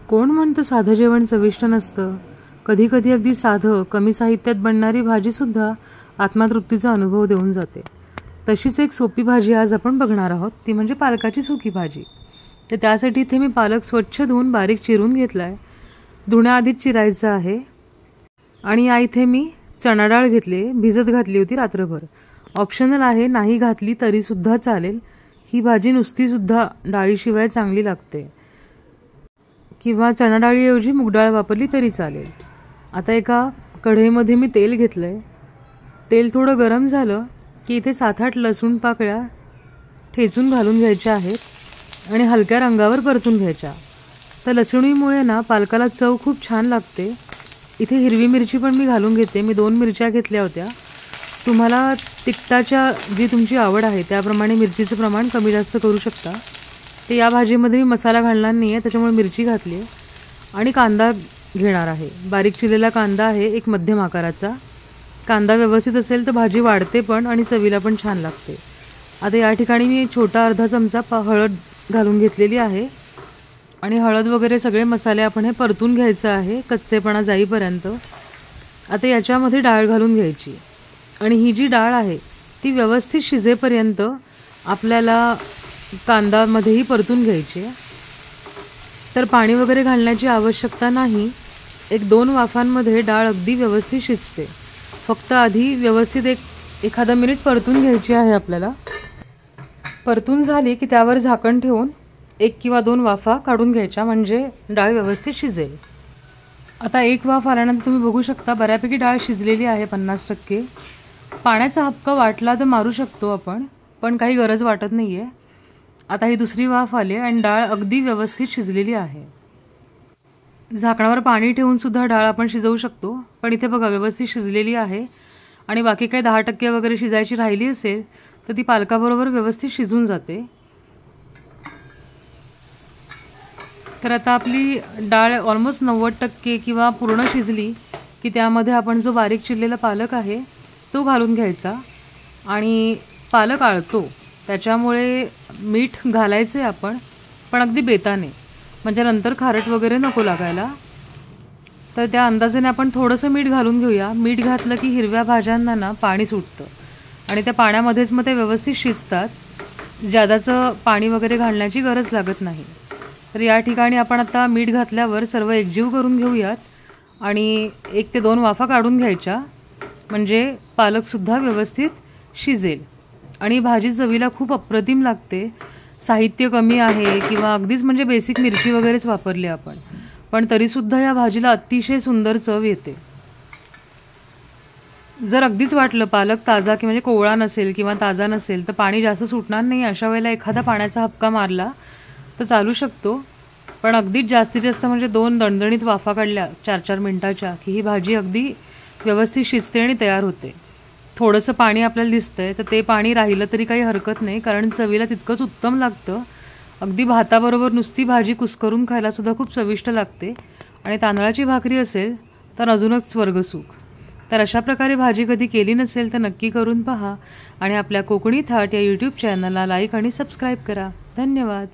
कोण म्हणतं साधं जेवण चविष्ट नसतं? कधी कधी अगदी साधं कमी साहित्यात बनणारी भाजीसुद्धा आत्मतृप्तीचा अनुभव देऊन जाते. तशीच एक सोपी भाजी आज आपण बघणार आहोत, ती म्हणजे पालकाची सुकी भाजी. तर त्यासाठी इथे मी पालक स्वच्छ धुवून बारीक चिरून घेतला आहे. धुण्याआधीच चिरायचं आहे. आणि या इथे मी चणा डाळ घेतली, भिजत घातली होती रात्रभर. ऑप्शनल आहे, नाही घातली तरीसुद्धा चालेल. ही भाजी नुसतीसुद्धा डाळीशिवाय चांगली लागते, किंवा चणा डाळीऐवजी मूग डाळ वापरली तरी चालेल. आता एका कढईमध्ये मी तेल घेतलं आहे. तेल थोडं गरम झालं की इथे 7-8 लसूण पाकळ्या ठेचून घालून घ्यायच्या आहेत आणि हलक्या रंगावर परतून घ्यायच्या. तर लसणीमुळे ना पालकाला चव खूप छान लागते. इथे हिरवी मिरची पण मी घालून घेते. मी 2 मिरच्या घेतल्या होत्या. तुम्हाला तिखटाच्या जी तुमची आवड आहे त्याप्रमाणे मिरचीचं प्रमाण कमी जास्त करू शकता. ते या भाजीमध्ये मी मसाला घालणार नाही आहे, त्याच्यामुळे मिरची घातली आहे. आणि कांदा घेणार आहे. बारीक चिरलेला कांदा आहे, एक मध्यम आकाराचा. कांदा व्यवस्थित असेल तर भाजी वाढते पण आणि चवीला पण छान लागते. आता या ठिकाणी मी छोटा अर्धा चमचा हळद घालून घेतलेली आहे. आणि हळद वगैरे सगळे मसाले आपण हे परतून घ्यायचं आहे कच्चेपणा जाईपर्यंत. आता याच्यामध्ये डाळ घालून घ्यायची आणि ही जी डाळ आहे ती व्यवस्थित शिजेपर्यंत आपल्याला कांदामध्येही परतून घ्यायची. तर पाणी वगैरे घालण्याची आवश्यकता नाही. 1-2 वाफांमध्ये डाळ अगदी व्यवस्थित शिजते. फक्त आधी व्यवस्थित एखादा मिनिट परतून घ्यायची आहे आपल्याला. परतून झाली की त्यावर झाकण ठेवून 1 किंवा 2 वाफा काढून घ्यायच्या, म्हणजे डाळ व्यवस्थित शिजेल. आता 1 वाफ आल्यानंतर तुम्ही बघू शकता बऱ्यापैकी डाळ शिजलेली आहे 50%. पाण्याचा हबका वाटला तर मारू शकतो आपण, पण काही गरज वाटत नाही आहे. आता ही दुसरी वाफ आली आणि डाळ अगदी व्यवस्थित शिजलेली आहे. झाकणावर पाणी ठेवून सुद्धा डाळ आपण शिजवू शकतो, पण इथे बघा व्यवस्थित शिजलेली आहे. आणि बाकी काही 10% वगैरे शिजायची राहिली असेल तर ती पालकाबरोबर व्यवस्थित शिजून जाते. तर आता आपली डाळ ऑलमोस्ट 90% किंवा पूर्ण शिजली की त्यामध्ये आपण जो बारीक चिरलेला पालक आहे तो घालून घ्यायचा. आणि पालक आळतो त्याच्यामुळे मीठ घालायचे आपण, पण अगदी बेताने, म्हणजे नंतर खारट वगैरे नको लागायला. तर त्या अंदाजाने आपण थोडंसं मीठ घालून घेऊया. मीठ घातलं की हिरव्या भाज्यांना ना पाणी सुटतं आणि त्या पाण्यामध्येच मग ते व्यवस्थित शिजतात. जादाचं पाणी वगैरे घालण्याची गरज लागत नाही. तर या ठिकाणी आपण आता मीठ घातल्यावर सर्व एकजीव करून घेऊयात आणि 1 ते 2 वाफा काढून घ्यायच्या, म्हणजे पालकसुद्धा व्यवस्थित शिजेल. आणि भाजी चवीला खूप अप्रतिम लागते. साहित्य कमी आहे किंवा अगदीच म्हणजे बेसिक मिरची वगैरेच वापरली आपण, पण तरीसुद्धा या भाजीला अतिशय सुंदर चव येते. जर अगदीच वाटलं पालक ताजा की म्हणजे कोवळा नसेल किंवा ताजा नसेल तर पाणी जास्त सुटणार नाही. अशा वेळेला एखादा पाण्याचा हबका मारला तर चालू शकतो. पण अगदीच जास्तीत जास्त म्हणजे 2 दणदणीत वाफा काढल्या 4-4 मिनिटाच्या की ही भाजी अगदी व्यवस्थित शिजते आणि तयार होते. थोडंसं पाणी आपल्याला दिसतंय तर ते पाणी राहिलं तरी काही हरकत नाही, कारण चवीला तितकंच उत्तम लागतं. अगदी भाताबरोबर नुसती भाजी कुस्करून खायलासुद्धा खूप चविष्ट लागते. आणि तांदळाची भाकरी असेल तर अजूनच स्वर्गसुख. तर अशा प्रकारे भाजी कधी केली नसेल तर नक्की करून पहा आणि आपल्या कोकणी थाट या यूट्यूब चॅनलला लाईक आणि सबस्क्राईब करा. धन्यवाद.